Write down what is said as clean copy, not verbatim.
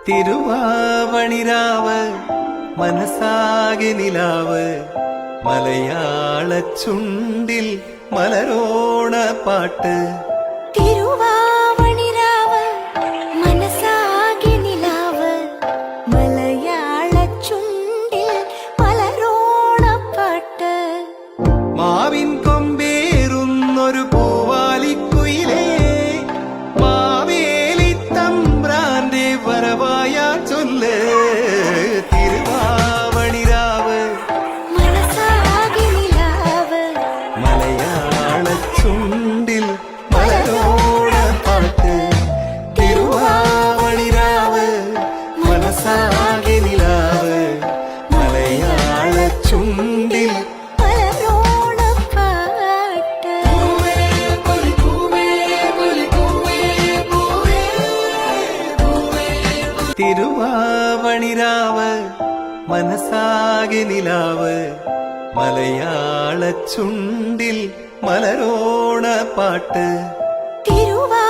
തിരുവാവണിരാവ് മനസ്സാകെ നിലാവ് മലയാള ചുണ്ടിൽ മലരോണ പാട്ട്. തിരുവാവണിരാവ് മനസ്സാകെ നിലാവ് മലയാള ചുണ്ടിൽ മലരോണ പാട്ട്. മാവിൻ കൊമ്പേറുന്നൊരു പൂവാലിക്കുയിലേ മാവേലി തമ്പ്രാന്റെ വരവായ ചൊല്ല്. തിരുവാവണിരാവ് മനസ്സാകെ നിലാവ് മലയാള ചുണ്ടിൽ മലരോണ പാട്ട്. തിരുവാവണിരാവ് മനസ്സാകെ നിലാവ് മലയാള ചുണ്ടിൽ മലരോണ പാട്ട്. തിരുവാവണിരാവ് മനസ്സാകെ നിലാവ് മലയാള ചുണ്ടിൽ മലരോണ പാട്ട്. തിരുവാ